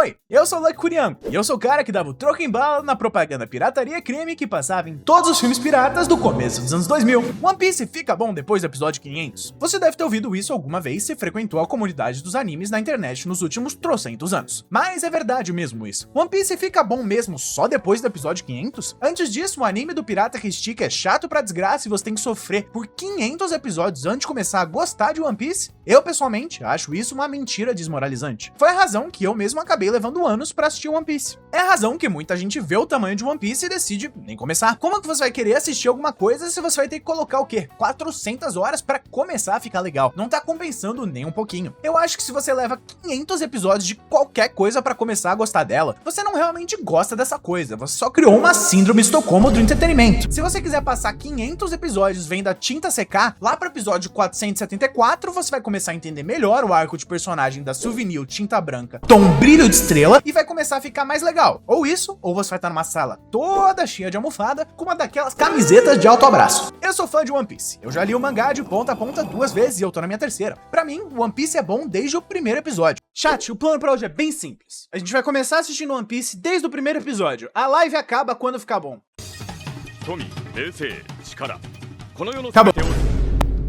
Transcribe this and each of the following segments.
Oi, eu sou o Lucky Kurian, e eu sou o cara que dava o troco em bala na propaganda pirataria crime que passava em todos os filmes piratas do começo dos anos 2000. One Piece fica bom depois do episódio 500? Você deve ter ouvido isso alguma vez se frequentou a comunidade dos animes na internet nos últimos trocentos anos. Mas é verdade mesmo isso. One Piece fica bom mesmo só depois do episódio 500? Antes disso, o anime do pirata que estica é chato pra desgraça e você tem que sofrer por 500 episódios antes de começar a gostar de One Piece? Eu, pessoalmente, acho isso uma mentira desmoralizante. Foi a razão que eu mesmo acabei levando anos pra assistir One Piece. É a razão que muita gente vê o tamanho de One Piece e decide nem começar. Como é que você vai querer assistir alguma coisa se você vai ter que colocar o quê? 400 horas pra começar a ficar legal? Não tá compensando nem um pouquinho. Eu acho que se você leva 500 episódios de qualquer coisa pra começar a gostar dela, você não realmente gosta dessa coisa, você só criou uma síndrome Estocolmo do entretenimento. Se você quiser passar 500 episódios vendo a tinta secar, lá pro episódio 474 você vai começar a entender melhor o arco de personagem da Souvenir Tinta Branca Tom Brilho de Estrela e vai começar a ficar mais legal. Ou isso, ou você vai estar numa sala toda cheia de almofada com uma daquelas camisetas de alto abraço. Eu sou fã de One Piece. Eu já li o mangá de ponta a ponta 2 vezes e eu tô na minha terceira. Pra mim, One Piece é bom desde o primeiro episódio. Chat, o plano pra hoje é bem simples. A gente vai começar assistindo One Piece desde o primeiro episódio. A live acaba quando ficar bom. Acabou.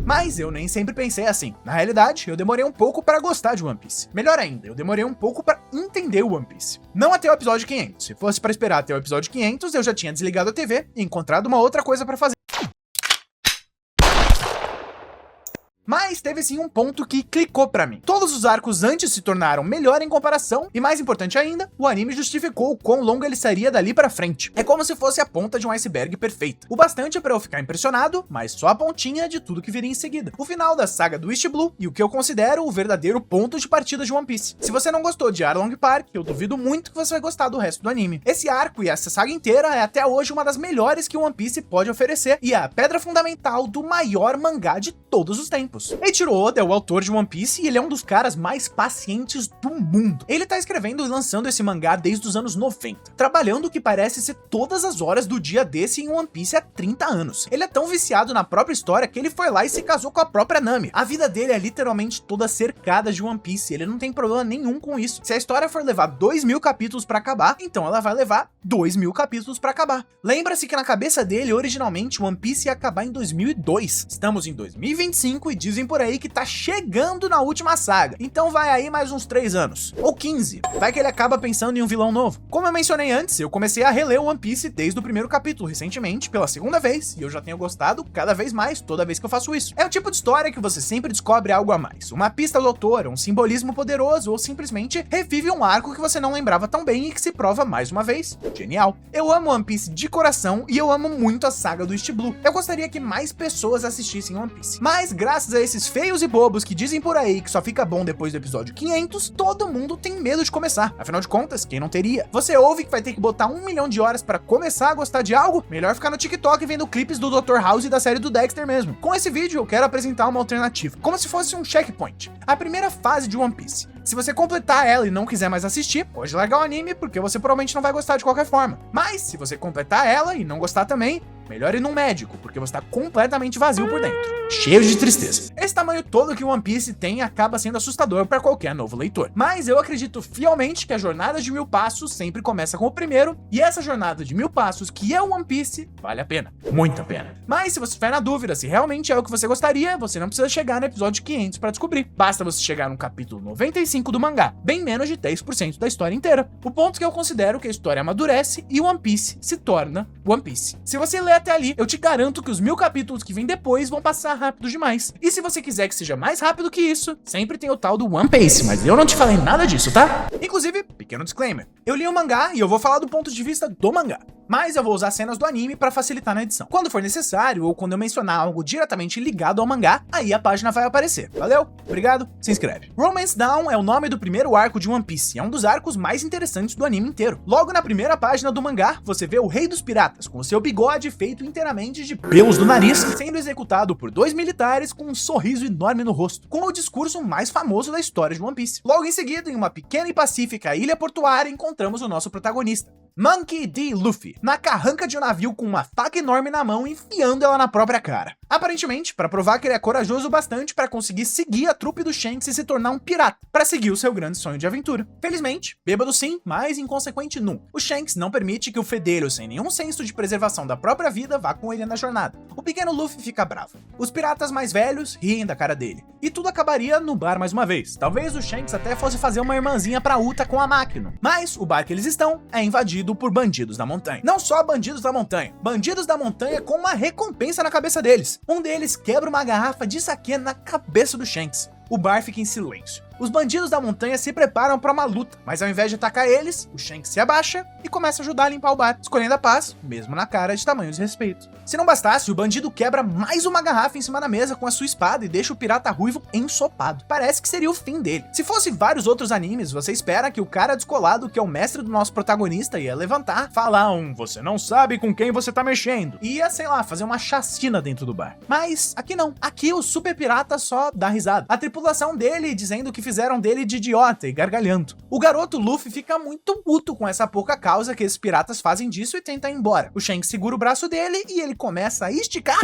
Mas eu nem sempre pensei assim. Na realidade, eu demorei um pouco pra gostar de One Piece. Melhor ainda, eu demorei um pouco pra entender o One Piece. Não até o episódio 500. Se fosse pra esperar até o episódio 500, eu já tinha desligado a TV e encontrado uma outra coisa pra fazer. Mas teve sim um ponto que clicou pra mim. Todos os arcos antes se tornaram melhor em comparação, e mais importante ainda, o anime justificou o quão longo ele seria dali pra frente. É como se fosse a ponta de um iceberg perfeita. O bastante pra eu ficar impressionado, mas só a pontinha de tudo que viria em seguida. O final da saga do East Blue, e o que eu considero o verdadeiro ponto de partida de One Piece. Se você não gostou de Arlong Park, eu duvido muito que você vai gostar do resto do anime. Esse arco e essa saga inteira é até hoje uma das melhores que One Piece pode oferecer, e é a pedra fundamental do maior mangá de todos os tempos. Eiichiro Oda é o autor de One Piece e ele é um dos caras mais pacientes do mundo. Ele tá escrevendo e lançando esse mangá desde os anos 90, trabalhando o que parece ser todas as horas do dia desse em One Piece há 30 anos. Ele é tão viciado na própria história que ele foi lá e se casou com a própria Nami. A vida dele é literalmente toda cercada de One Piece, ele não tem problema nenhum com isso. Se a história for levar 2000 capítulos pra acabar, então ela vai levar 2000 capítulos pra acabar. Lembra-se que na cabeça dele, originalmente, One Piece ia acabar em 2002. Estamos em 2025 e dizem por aí que tá chegando na última saga, então vai aí mais uns 3 anos, ou 15, vai que ele acaba pensando em um vilão novo. Como eu mencionei antes, eu comecei a reler One Piece desde o primeiro capítulo recentemente, pela segunda vez, e eu já tenho gostado cada vez mais toda vez que eu faço isso. É o tipo de história que você sempre descobre algo a mais, uma pista do autor, um simbolismo poderoso, ou simplesmente revive um arco que você não lembrava tão bem e que se prova mais uma vez. Genial. Eu amo One Piece de coração e eu amo muito a saga do East Blue. Eu gostaria que mais pessoas assistissem One Piece, mas graças a esses feios e bobos que dizem por aí que só fica bom depois do episódio 500, todo mundo tem medo de começar. Afinal de contas, quem não teria? Você ouve que vai ter que botar 1 milhão de horas pra começar a gostar de algo? Melhor ficar no TikTok vendo clipes do Dr. House e da série do Dexter mesmo. Com esse vídeo eu quero apresentar uma alternativa, como se fosse um checkpoint. A primeira fase de One Piece. Se você completar ela e não quiser mais assistir, pode largar o anime, porque você provavelmente não vai gostar de qualquer forma. Mas, se você completar ela e não gostar também, melhor ir num médico, porque você tá completamente vazio por dentro, cheio de tristeza. Esse tamanho todo que One Piece tem acaba sendo assustador para qualquer novo leitor. Mas eu acredito fielmente que a jornada de 1000 passos sempre começa com o primeiro, e essa jornada de 1000 passos, que é o One Piece, vale a pena. Muito a pena. Mas se você estiver na dúvida se realmente é o que você gostaria, você não precisa chegar no episódio 500 para descobrir. Basta você chegar no capítulo 95 do mangá, bem menos de 10% da história inteira. O ponto que eu considero que a história amadurece e One Piece se torna One Piece. Se você ler até ali, eu te garanto que os 1000 capítulos que vêm depois vão passar rápido demais. E se você quiser que seja mais rápido que isso, sempre tem o tal do One Piece, mas eu não te falei nada disso, tá? Inclusive, pequeno disclaimer, eu li o mangá e eu vou falar do ponto de vista do mangá, mas eu vou usar cenas do anime para facilitar na edição. Quando for necessário ou quando eu mencionar algo diretamente ligado ao mangá, aí a página vai aparecer. Valeu? Obrigado, se inscreve. Romance Dawn é o nome do primeiro arco de One Piece, é um dos arcos mais interessantes do anime inteiro. Logo na primeira página do mangá, você vê o Rei dos Piratas, com o seu bigode feito inteiramente de pelos do nariz, sendo executado por 2 militares com um sorriso enorme no rosto, com o discurso mais famoso da história de One Piece. Logo em seguida, em uma pequena e pacífica ilha portuária, encontramos o nosso protagonista, Monkey D. Luffy, na carranca de um navio com uma faca enorme na mão, enfiando ela na própria cara. Aparentemente, para provar que ele é corajoso bastante para conseguir seguir a trupe do Shanks e se tornar um pirata, para seguir o seu grande sonho de aventura. Felizmente, bêbado sim, mas inconsequente não. O Shanks não permite que o fedelho, sem nenhum senso de preservação da própria vida, vá com ele na jornada. O pequeno Luffy fica bravo. Os piratas mais velhos riem da cara dele. E tudo acabaria no bar mais uma vez. Talvez o Shanks até fosse fazer uma irmãzinha pra Uta com a máquina. Mas o bar que eles estão é invadido por bandidos da montanha. Não só bandidos da montanha com uma recompensa na cabeça deles. Um deles quebra uma garrafa de saquê na cabeça do Shanks. O bar fica em silêncio. Os bandidos da montanha se preparam para uma luta, mas ao invés de atacar eles, o Shanks se abaixa e começa a ajudar a limpar o bar, escolhendo a paz, mesmo na cara de tamanho desrespeito. Se não bastasse, o bandido quebra mais uma garrafa em cima da mesa com a sua espada e deixa o pirata ruivo ensopado. Parece que seria o fim dele. Se fosse vários outros animes, você espera que o cara descolado, que é o mestre do nosso protagonista, ia levantar, falar você não sabe com quem você tá mexendo, e ia, sei lá, fazer uma chacina dentro do bar. Mas aqui não. Aqui o super pirata só dá risada. A tripulação dele dizendo que fizeram dele de idiota e gargalhando. O garoto Luffy fica muito puto com essa pouca causa que esses piratas fazem disso e tenta ir embora. O Shanks segura o braço dele e ele começa a esticar.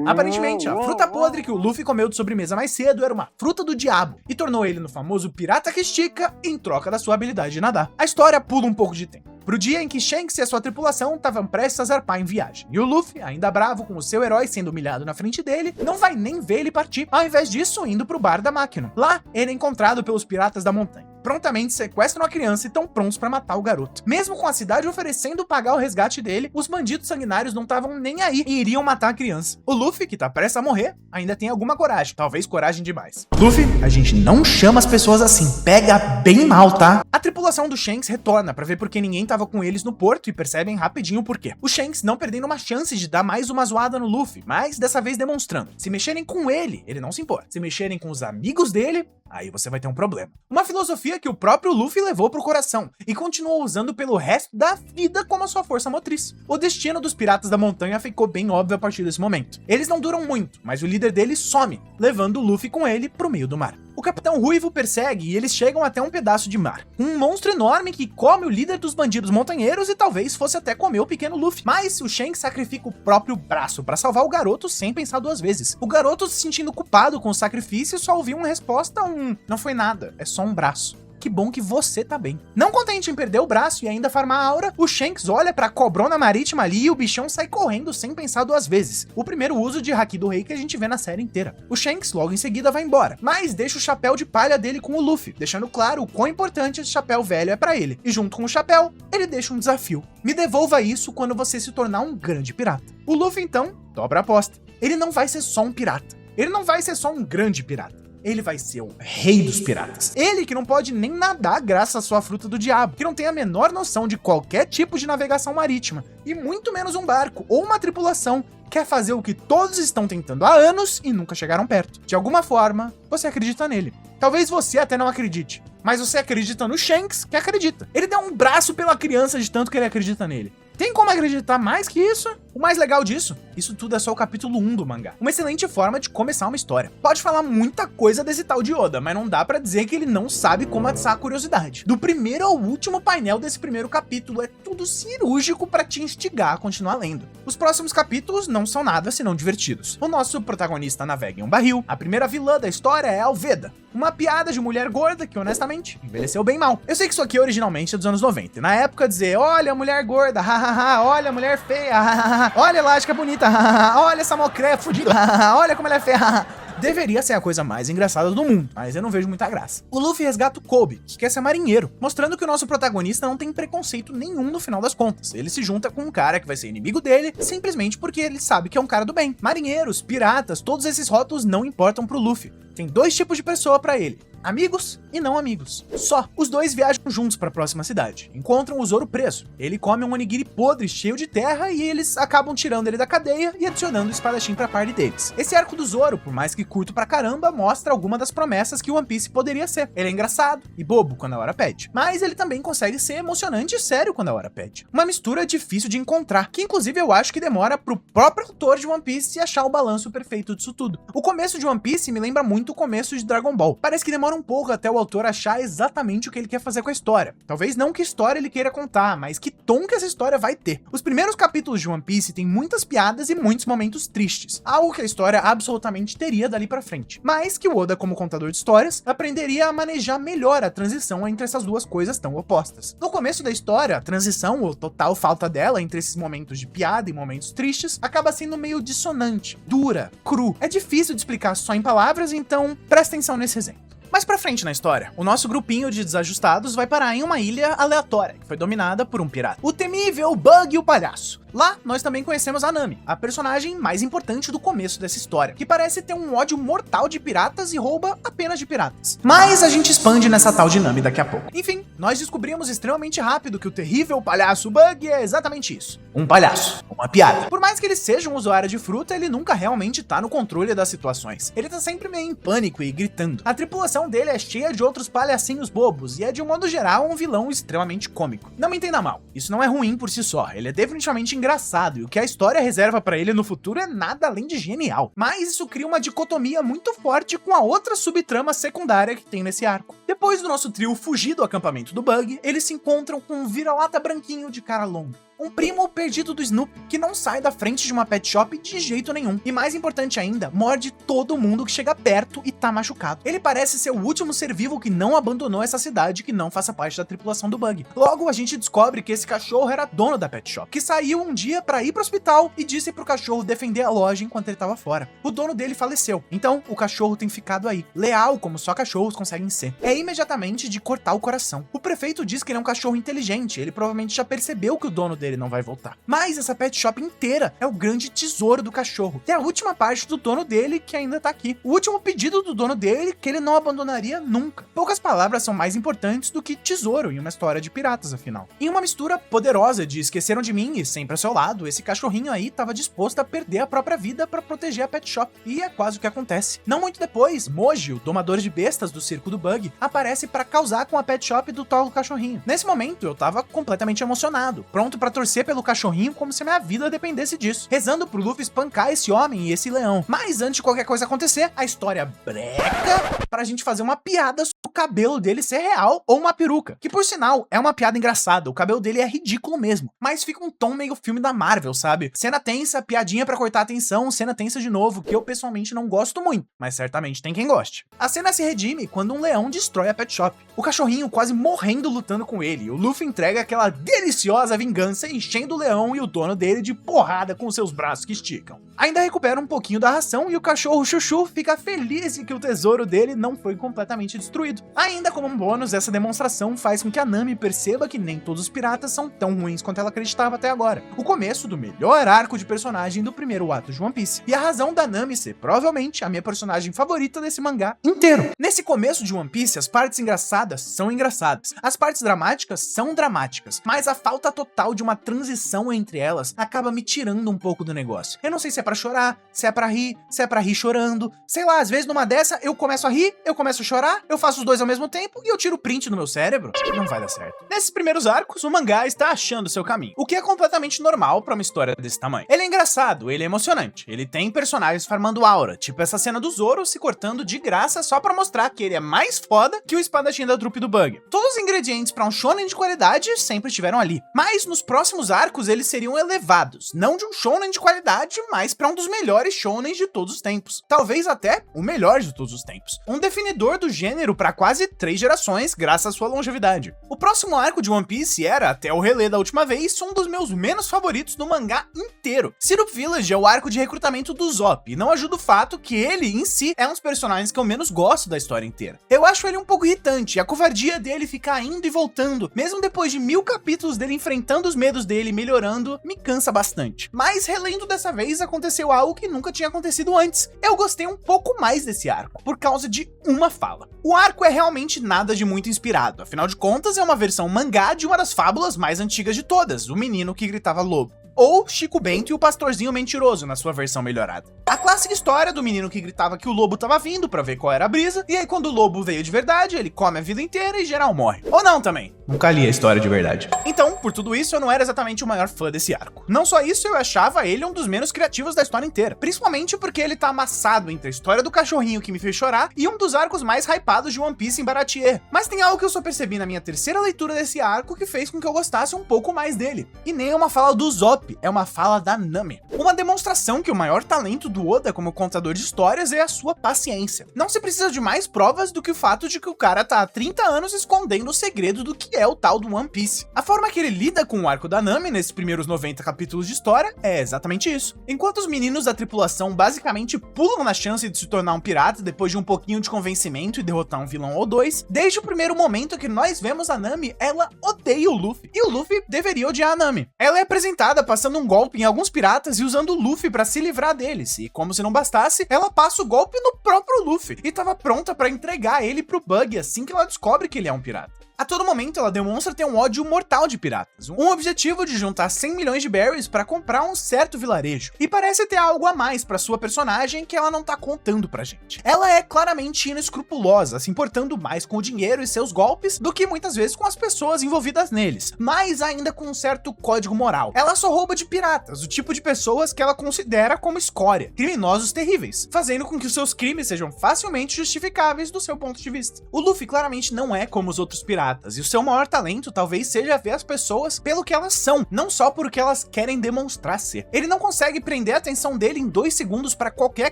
Aparentemente, a fruta podre que o Luffy comeu de sobremesa mais cedo era uma fruta do diabo e tornou ele no famoso pirata que estica em troca da sua habilidade de nadar. A história pula um pouco de tempo, pro dia em que Shanks e a sua tripulação estavam prestes a zarpar em viagem. E o Luffy, ainda bravo com o seu herói sendo humilhado na frente dele, não vai nem ver ele partir, ao invés disso indo pro bar da máquina. Lá, ele é encontrado pelos piratas da montanha. Prontamente sequestram a criança e estão prontos para matar o garoto. Mesmo com a cidade oferecendo pagar o resgate dele, os bandidos sanguinários não estavam nem aí e iriam matar a criança. O Luffy, que tá prestes a morrer, ainda tem alguma coragem, talvez coragem demais. Luffy, a gente não chama as pessoas assim, pega bem mal, tá? A tripulação do Shanks retorna para ver porque ninguém tava com eles no porto e percebem rapidinho o porquê. O Shanks não perdendo uma chance de dar mais uma zoada no Luffy, mas dessa vez demonstrando. Se mexerem com ele não se importa. Se mexerem com os amigos dele, aí você vai ter um problema. Uma filosofia que o próprio Luffy levou pro coração e continuou usando pelo resto da vida como a sua força motriz. O destino dos piratas da montanha ficou bem óbvio a partir desse momento. Eles não duram muito, mas o líder deles some, levando o Luffy com ele pro meio do mar. O Capitão Ruivo persegue e eles chegam até um pedaço de mar. Um monstro enorme que come o líder dos bandidos montanheiros e talvez fosse até comer o pequeno Luffy. Mas o Shanks sacrifica o próprio braço para salvar o garoto sem pensar duas vezes. O garoto, se sentindo culpado com o sacrifício, só ouviu uma resposta, não foi nada, é só um braço. Que bom que você tá bem. Não contente em perder o braço e ainda farmar a aura, o Shanks olha pra cobrona marítima ali e o bichão sai correndo sem pensar duas vezes. O primeiro uso de Haki do Rei que a gente vê na série inteira. O Shanks logo em seguida vai embora, mas deixa o chapéu de palha dele com o Luffy, deixando claro o quão importante esse chapéu velho é pra ele. E junto com o chapéu, ele deixa um desafio. Me devolva isso quando você se tornar um grande pirata. O Luffy então dobra a aposta. Ele não vai ser só um pirata. Ele não vai ser só um grande pirata. Ele vai ser o rei dos piratas. Ele que não pode nem nadar graças à sua fruta do diabo, que não tem a menor noção de qualquer tipo de navegação marítima, e muito menos um barco ou uma tripulação, quer fazer o que todos estão tentando há anos e nunca chegaram perto. De alguma forma, você acredita nele. Talvez você até não acredite, mas você acredita no Shanks, que acredita. Ele deu um braço pela criança de tanto que ele acredita nele. Tem como acreditar mais que isso? O mais legal disso, isso tudo é só o capítulo 1 do mangá. Uma excelente forma de começar uma história. Pode falar muita coisa desse tal de Oda, mas não dá pra dizer que ele não sabe como atiçar a curiosidade. Do primeiro ao último painel desse primeiro capítulo, é tudo cirúrgico pra te instigar a continuar lendo. Os próximos capítulos não são nada senão divertidos. O nosso protagonista navega em um barril, a primeira vilã da história é Alveda, uma piada de mulher gorda que, honestamente, envelheceu bem mal. Eu sei que isso aqui originalmente é dos anos 90, e na época dizer, olha, mulher gorda, hahaha, olha, mulher feia, hahaha, olha, elástica bonita, hahaha, olha essa mocré fudida, hahaha, olha como ela é feia, hahaha. Deveria ser a coisa mais engraçada do mundo, mas eu não vejo muita graça. O Luffy resgata o Kobe, que quer ser marinheiro, mostrando que o nosso protagonista não tem preconceito nenhum no final das contas. Ele se junta com um cara que vai ser inimigo dele, simplesmente porque ele sabe que é um cara do bem. Marinheiros, piratas, todos esses rótulos não importam pro Luffy. Tem dois tipos de pessoa pra ele: amigos e não amigos. Só. Os dois viajam juntos para a próxima cidade. Encontram o Zoro preso. Ele come um onigiri podre cheio de terra e eles acabam tirando ele da cadeia e adicionando o espadachim pra parte deles. Esse arco do Zoro, por mais que curto pra caramba, mostra alguma das promessas que o One Piece poderia ser. Ele é engraçado e bobo quando a hora pede, mas ele também consegue ser emocionante e sério quando a hora pede. Uma mistura difícil de encontrar, que inclusive eu acho que demora pro próprio autor de One Piece achar o balanço perfeito disso tudo. O começo de One Piece me lembra muito o começo de Dragon Ball. Parece que demora demora um pouco até o autor achar exatamente o que ele quer fazer com a história. Talvez não que história ele queira contar, mas que tom que essa história vai ter. Os primeiros capítulos de One Piece têm muitas piadas e muitos momentos tristes, algo que a história absolutamente teria dali pra frente, mas que o Oda, como contador de histórias, aprenderia a manejar melhor a transição entre essas duas coisas tão opostas. No começo da história, a transição, ou total falta dela, entre esses momentos de piada e momentos tristes, acaba sendo meio dissonante, dura, cru. É difícil de explicar só em palavras, então presta atenção nesse exemplo. Mais pra frente na história, o nosso grupinho de desajustados vai parar em uma ilha aleatória, que foi dominada por um pirata. O temível Bug e o Palhaço. Lá, nós também conhecemos a Nami, a personagem mais importante do começo dessa história, que parece ter um ódio mortal de piratas e rouba apenas de piratas. Mas a gente expande nessa tal de Nami daqui a pouco. Enfim, nós descobrimos extremamente rápido que o terrível palhaço Bug é exatamente isso. Um palhaço, uma piada. Por mais que ele seja um usuário de fruta, ele nunca realmente tá no controle das situações. Ele tá sempre meio em pânico e gritando. A tripulação dele é cheia de outros palhacinhos bobos e é de um modo geral um vilão extremamente cômico. Não me entenda mal, isso não é ruim por si só, ele é definitivamente engraçado e o que a história reserva pra ele no futuro é nada além de genial. Mas isso cria uma dicotomia muito forte com a outra subtrama secundária que tem nesse arco. Depois do nosso trio fugir do acampamento do Bug, eles se encontram com um vira-lata branquinho de cara longa. Um primo perdido do Snoopy, que não sai da frente de uma pet shop de jeito nenhum. E mais importante ainda, morde todo mundo que chega perto e tá machucado. Ele parece ser o último ser vivo que não abandonou essa cidade, que não faça parte da tripulação do Bug. Logo, a gente descobre que esse cachorro era dono da pet shop, que saiu um dia pra ir pro hospital e disse pro cachorro defender a loja enquanto ele tava fora. O dono dele faleceu, então o cachorro tem ficado aí, leal como só cachorros conseguem ser. É imediatamente de cortar o coração. O prefeito diz que ele é um cachorro inteligente, ele provavelmente já percebeu que o dono dele não vai voltar. Mas essa pet shop inteira é o grande tesouro do cachorro. E a última parte do dono dele que ainda tá aqui. O último pedido do dono dele que ele não abandonaria nunca. Poucas palavras são mais importantes do que tesouro em uma história de piratas, afinal. Em uma mistura poderosa de Esqueceram de Mim e Sempre ao Seu Lado, esse cachorrinho aí tava disposto a perder a própria vida pra proteger a pet shop. E é quase o que acontece. Não muito depois, Moji, o domador de bestas do circo do Bug, aparece pra causar com a pet shop do tal cachorrinho. Nesse momento, eu tava completamente emocionado, pronto pra torcer pelo cachorrinho como se a minha vida dependesse disso, rezando pro Luffy espancar esse homem e esse leão. Mas antes de qualquer coisa acontecer, a história breca pra gente fazer uma piada sobre o cabelo dele ser real ou uma peruca, que por sinal é uma piada engraçada, o cabelo dele é ridículo mesmo, mas fica um tom meio filme da Marvel, sabe? Cena tensa, piadinha pra cortar a atenção, cena tensa de novo, que eu pessoalmente não gosto muito, mas certamente tem quem goste. A cena se redime quando um leão destrói a pet shop, o cachorrinho quase morrendo lutando com ele, o Luffy entrega aquela deliciosa vingança enchendo o leão e o dono dele de porrada com seus braços que esticam. Ainda recupera um pouquinho da ração e o cachorro Chuchu fica feliz de que o tesouro dele não foi completamente destruído. Ainda como um bônus, essa demonstração faz com que a Nami perceba que nem todos os piratas são tão ruins quanto ela acreditava até agora. O começo do melhor arco de personagem do primeiro ato de One Piece. E a razão da Nami ser provavelmente a minha personagem favorita desse mangá inteiro. Nesse começo de One Piece, as partes engraçadas são engraçadas, as partes dramáticas são dramáticas, mas a falta total de uma transição entre elas acaba me tirando um pouco do negócio. Eu não sei se é pra chorar, se é pra rir chorando, sei lá, às vezes numa dessa eu começo a rir, eu começo a chorar, eu faço os dois ao mesmo tempo e eu tiro o print no meu cérebro. Não vai dar certo. Nesses primeiros arcos, o mangá está achando seu caminho, o que é completamente normal pra uma história desse tamanho. Ele é engraçado, ele é emocionante, ele tem personagens farmando aura, tipo essa cena do Zoro se cortando de graça só pra mostrar que ele é mais foda que o espadachim da trupe do Bug. Todos os ingredientes pra um shonen de qualidade sempre estiveram ali, mas nos próximos arcos eles seriam elevados, não de um shonen de qualidade, mas pra um dos melhores shonens de todos os tempos. Talvez até o melhor de todos os tempos. Um definidor do gênero pra quase 3 gerações, graças à sua longevidade. O próximo arco de One Piece era, até o relê da última vez, um dos meus menos favoritos do mangá inteiro. Syrup Village é o arco de recrutamento do Zop, e não ajuda o fato que ele, em si, é um dos personagens que eu menos gosto da história inteira. Eu acho ele um pouco irritante, e a covardia dele ficar indo e voltando, mesmo depois de 1000 capítulos dele enfrentando os medos dele e melhorando, me cansa bastante. Mas relendo dessa vez, aconteceu algo que nunca tinha acontecido antes. Eu gostei um pouco mais desse arco, por causa de uma fala. O arco é realmente nada de muito inspirado, afinal de contas é uma versão mangá de uma das fábulas mais antigas de todas, o menino que gritava lobo. Ou Chico Bento e o Pastorzinho Mentiroso, na sua versão melhorada. A clássica história do menino que gritava que o lobo tava vindo pra ver qual era a brisa, e aí quando o lobo veio de verdade, ele come a vida inteira e geral morre. Ou não também. Nunca li a história de verdade. Então, por tudo isso, eu não era exatamente o maior fã desse arco. Não só isso, eu achava ele um dos menos criativos da história inteira. Principalmente porque ele tá amassado entre a história do cachorrinho que me fez chorar e um dos arcos mais hypados de One Piece em Baratie. Mas tem algo que eu só percebi na minha terceira leitura desse arco que fez com que eu gostasse um pouco mais dele. E nem é uma fala do Usopp, é uma fala da Nami. Uma demonstração que o maior talento do Oda como contador de histórias é a sua paciência. Não se precisa de mais provas do que o fato de que o cara tá há 30 anos escondendo o segredo do que é o tal do One Piece. A forma que ele lida com o arco da Nami nesses primeiros 90 capítulos de história é exatamente isso. Enquanto os meninos da tripulação basicamente pulam na chance de se tornar um pirata depois de um pouquinho de convencimento e derrotar um vilão ou dois, desde o primeiro momento que nós vemos a Nami, ela odeia o Luffy. E o Luffy deveria odiar a Nami. Ela é apresentada passando um golpe em alguns piratas e usando o Luffy pra se livrar deles. E como se não bastasse, ela passa o golpe no próprio Luffy e tava pronta pra entregar ele pro Bug assim que ela descobre que ele é um pirata. A todo momento ela demonstra ter um ódio mortal de piratas, um objetivo de juntar 100 milhões de berries para comprar um certo vilarejo, e parece ter algo a mais para sua personagem que ela não tá contando pra gente. Ela é claramente inescrupulosa, se importando mais com o dinheiro e seus golpes do que muitas vezes com as pessoas envolvidas neles, mas ainda com um certo código moral. Ela só rouba de piratas, o tipo de pessoas que ela considera como escória, criminosos terríveis, fazendo com que os seus crimes sejam facilmente justificáveis do seu ponto de vista. O Luffy claramente não é como os outros piratas, e o seu maior talento talvez seja ver as pessoas pelo que elas são, não só por o que elas querem demonstrar ser. Ele não consegue prender a atenção dele em 2 segundos para qualquer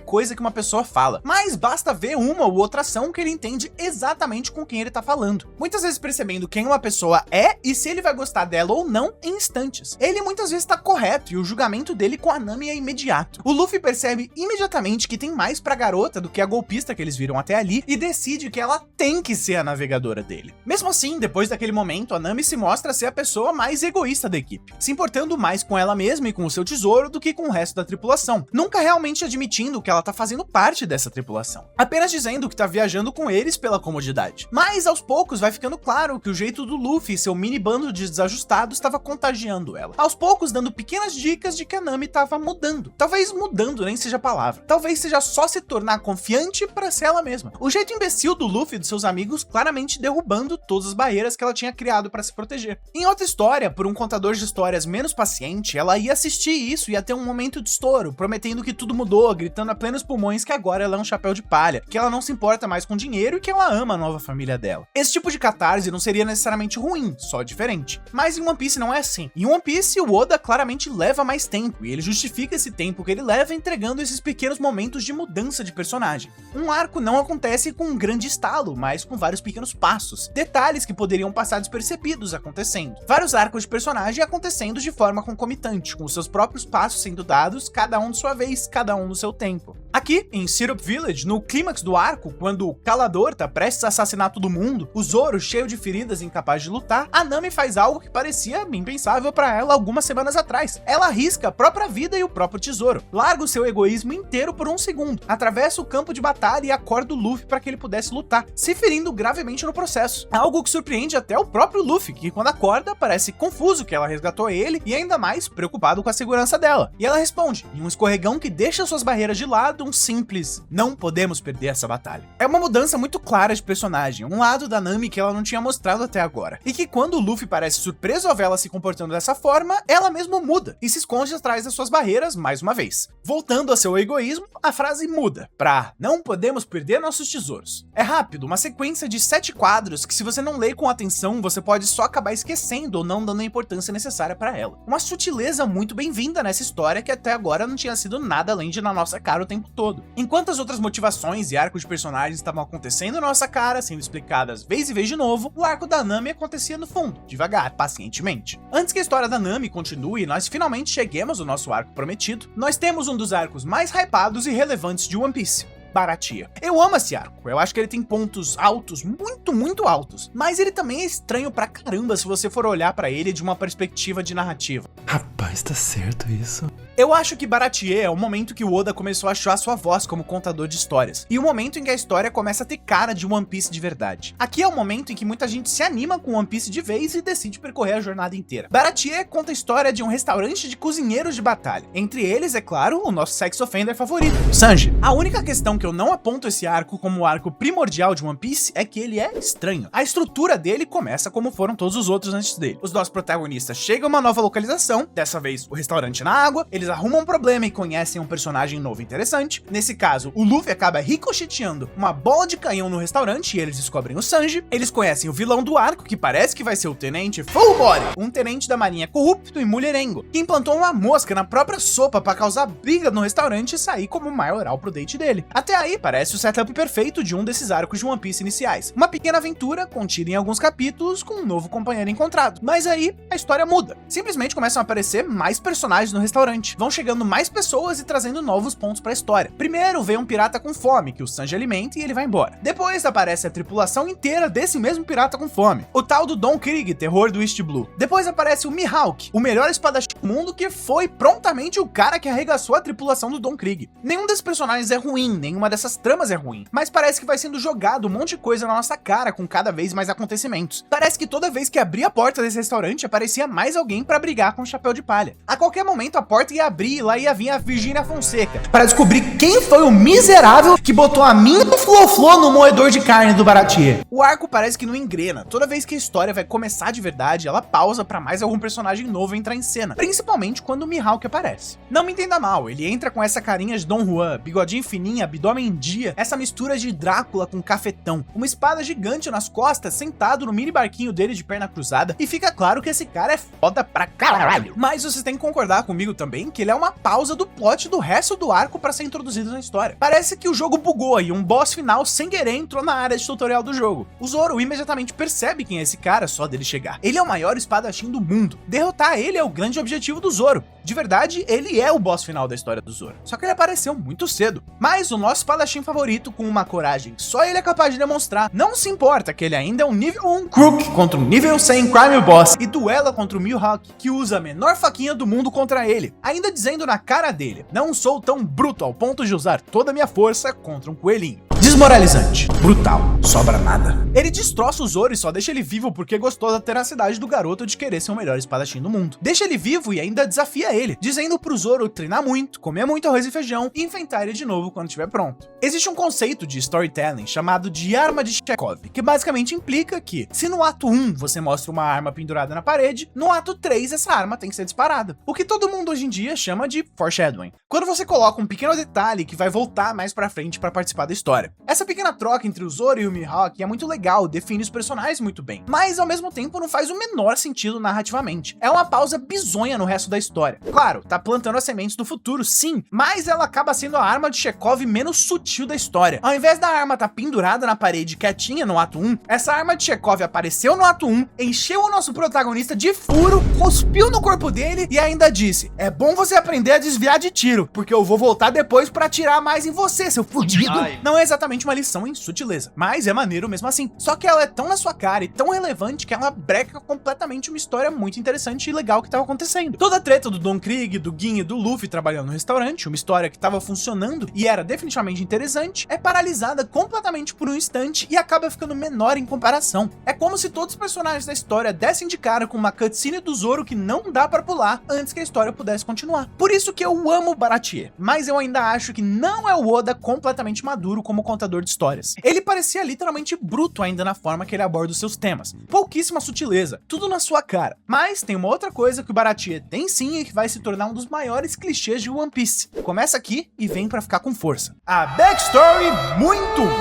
coisa que uma pessoa fala, mas basta ver uma ou outra ação que ele entende exatamente com quem ele tá falando, muitas vezes percebendo quem uma pessoa é e se ele vai gostar dela ou não em instantes. Ele muitas vezes tá correto e o julgamento dele com a Nami é imediato. O Luffy percebe imediatamente que tem mais pra garota do que a golpista que eles viram até ali e decide que ela tem que ser a navegadora dele. Mesmo assim, depois daquele momento, a Nami se mostra ser a pessoa mais egoísta da equipe, se importando mais com ela mesma e com o seu tesouro do que com o resto da tripulação, nunca realmente admitindo que ela tá fazendo parte dessa tripulação, apenas dizendo que tá viajando com eles pela comodidade. Mas aos poucos vai ficando claro que o jeito do Luffy e seu mini bando de desajustados estava contagiando ela, aos poucos dando pequenas dicas de que a Nami tava mudando. Talvez mudando nem seja a palavra, talvez seja só se tornar confiante para ser ela mesma. O jeito imbecil do Luffy e de seus amigos claramente derrubando todas as barreiras que ela tinha criado para se proteger. Em outra história, por um contador de histórias menos paciente, ela ia assistir isso e ia ter um momento de estouro, prometendo que tudo mudou, gritando a plenos pulmões que agora ela é um chapéu de palha, que ela não se importa mais com dinheiro e que ela ama a nova família dela. Esse tipo de catarse não seria necessariamente ruim, só diferente. Mas em One Piece não é assim. Em One Piece, o Oda claramente leva mais tempo, e ele justifica esse tempo que ele leva entregando esses pequenos momentos de mudança de personagem. Um arco não acontece com um grande estalo, mas com vários pequenos passos, detalhes que poderiam passar despercebidos acontecendo. Vários arcos de personagem acontecendo de forma concomitante, com os seus próprios passos sendo dados, cada um de sua vez, cada um no seu tempo. Aqui, em Syrup Village, no clímax do arco, quando o Calador tá prestes a assassinar todo mundo, o Zoro, cheio de feridas e incapaz de lutar, a Nami faz algo que parecia impensável pra ela algumas semanas atrás. Ela arrisca a própria vida e o próprio tesouro, larga o seu egoísmo inteiro por um segundo, atravessa o campo de batalha e acorda o Luffy para que ele pudesse lutar, se ferindo gravemente no processo. Algo que surpreende até o próprio Luffy, que quando acorda parece confuso que ela resgatou ele e ainda mais preocupado com a segurança dela. E ela responde, em um escorregão que deixa suas barreiras de lado, um simples, não podemos perder essa batalha. É uma mudança muito clara de personagem, um lado da Nami que ela não tinha mostrado até agora, e que quando o Luffy parece surpreso ao vê-la se comportando dessa forma, ela mesma muda e se esconde atrás das suas barreiras mais uma vez. Voltando a seu egoísmo, a frase muda pra não podemos perder nossos tesouros. É rápido, uma sequência de 7 quadros que se você não lê com atenção, você pode só acabar esquecendo ou não dando a importância necessária pra ela. Uma sutileza muito bem-vinda nessa história que até agora não tinha sido nada além de na nossa cara o tempo todo. Enquanto as outras motivações e arcos de personagens estavam acontecendo na nossa cara, sendo explicadas vez e vez de novo, o arco da Nami acontecia no fundo, devagar, pacientemente. Antes que a história da Nami continue e nós finalmente cheguemos ao nosso arco prometido, nós temos um dos arcos mais hypados e relevantes de One Piece. Baratie. Eu amo esse arco, eu acho que ele tem pontos altos, muito altos, mas ele também é estranho pra caramba se você for olhar pra ele de uma perspectiva de narrativa. Rapaz, tá certo isso? Eu acho que Baratie é o momento que o Oda começou a achar sua voz como contador de histórias, e o momento em que a história começa a ter cara de One Piece de verdade. Aqui é o momento em que muita gente se anima com One Piece de vez e decide percorrer a jornada inteira. Baratie conta a história de um restaurante de cozinheiros de batalha. Entre eles, é claro, o nosso sex offender favorito, Sanji. A única questão que eu não aponto esse arco como o arco primordial de One Piece é que ele é estranho. A estrutura dele começa como foram todos os outros antes dele. Os nossos protagonistas chegam a uma nova localização, dessa vez o restaurante na água, eles arrumam um problema e conhecem um personagem novo interessante. Nesse caso, o Luffy acaba ricocheteando uma bola de canhão no restaurante e eles descobrem o Sanji. Eles conhecem o vilão do arco, que parece que vai ser o Tenente Full Body, um tenente da marinha corrupto e mulherengo, que implantou uma mosca na própria sopa para causar briga no restaurante e sair como maioral pro date dele. Até aí, parece o setup perfeito de um desses arcos de One Piece iniciais. Uma pequena aventura contida em alguns capítulos com um novo companheiro encontrado. Mas aí, a história muda. Simplesmente começam a aparecer mais personagens no restaurante. Vão chegando mais pessoas e trazendo novos pontos pra história. Primeiro vem um pirata com fome, que o Sanji alimenta e ele vai embora. Depois aparece a tripulação inteira desse mesmo pirata com fome. O tal do Don Krieg, terror do East Blue. Depois aparece o Mihawk, o melhor espadachim do mundo, que foi prontamente o cara que arregaçou a tripulação do Don Krieg. Nenhum desses personagens é ruim, nenhuma dessas tramas é ruim, mas parece que vai sendo jogado um monte de coisa na nossa cara com cada vez mais acontecimentos. Parece que toda vez que abria a porta desse restaurante aparecia mais alguém pra brigar com o Chapéu de Palha. A qualquer momento a porta ia abrir e lá ia vir a Virgínia Fonseca para descobrir quem foi o miserável que botou a minha Flo-Flo no moedor de carne do Baratie. O arco parece que não engrena. Toda vez que a história vai começar de verdade, ela pausa pra mais algum personagem novo entrar em cena, principalmente quando o Mihawk aparece. Não me entenda mal, ele entra com essa carinha de Dom Juan, bigodinho fininho, abdômen em dia, essa mistura de Drácula com cafetão, uma espada gigante nas costas, sentado no mini barquinho dele de perna cruzada, e fica claro que esse cara é foda pra caralho. Mas vocês têm que concordar comigo também que ele é uma pausa do plot do resto do arco para ser introduzido na história. Parece que o jogo bugou e um boss final sem querer entrou na área de tutorial do jogo. O Zoro imediatamente percebe quem é esse cara só dele chegar. Ele é o maior espadachim do mundo. Derrotar ele é o grande objetivo do Zoro. De verdade, ele é o boss final da história do Zoro. Só que ele apareceu muito cedo. Mas o nosso espadachim favorito, com uma coragem só ele é capaz de demonstrar, não se importa que ele ainda é um nível 1 Crook contra um nível 100 Crime Boss e duela contra o Mihawk, que usa a menor faquinha do mundo contra ele, ainda dizendo na cara dele: não sou tão bruto ao ponto de usar toda a minha força contra um coelhinho. Desmoralizante, brutal, sobra nada. Ele destroça o Zoro e só deixa ele vivo porque gostou da tenacidade do garoto de querer ser o melhor espadachim do mundo. Deixa ele vivo e ainda desafia ele, dizendo pro Zoro treinar muito, comer muito arroz e feijão e enfrentar ele de novo quando estiver pronto. Existe um conceito de storytelling chamado de arma de Chekhov, que basicamente implica que, se no ato 1 você mostra uma arma pendurada na parede, no ato 3 essa arma tem que ser disparada. O que todo mundo hoje em dia chama de foreshadowing. Quando você coloca um pequeno detalhe que vai voltar mais pra frente pra participar da história. Essa pequena troca entre o Zoro e o Mihawk é muito legal, define os personagens muito bem, mas ao mesmo tempo não faz o menor sentido narrativamente. É uma pausa bizonha no resto da história. Claro, tá plantando as sementes do futuro, sim, mas ela acaba sendo a arma de Chekhov menos sutil da história. Ao invés da arma tá pendurada na parede quietinha no ato 1, essa arma de Chekhov apareceu no ato 1, encheu o nosso protagonista de furo, cuspiu no corpo dele e ainda disse: é bom você aprender a desviar de tiro, porque eu vou voltar depois pra atirar mais em você, seu fudido. Não é exatamente uma lição em sutileza, mas é maneiro mesmo assim. Só que ela é tão na sua cara e tão relevante que ela breca completamente uma história muito interessante e legal que tava acontecendo. Toda a treta do Don Krieg, do Gin e do Luffy trabalhando no restaurante, uma história que tava funcionando e era definitivamente interessante, é paralisada completamente por um instante e acaba ficando menor em comparação. É como se todos os personagens da história dessem de cara com uma cutscene do Zoro que não dá pra pular antes que a história pudesse continuar. Por isso que eu amo Baratie, mas eu ainda acho que não é o Oda completamente maduro como contador de histórias. Ele parecia literalmente bruto ainda na forma que ele aborda os seus temas. Pouquíssima sutileza, tudo na sua cara. Mas tem uma outra coisa que o Baratie tem sim e que vai se tornar um dos maiores clichês de One Piece. Começa aqui e vem pra ficar com força. A backstory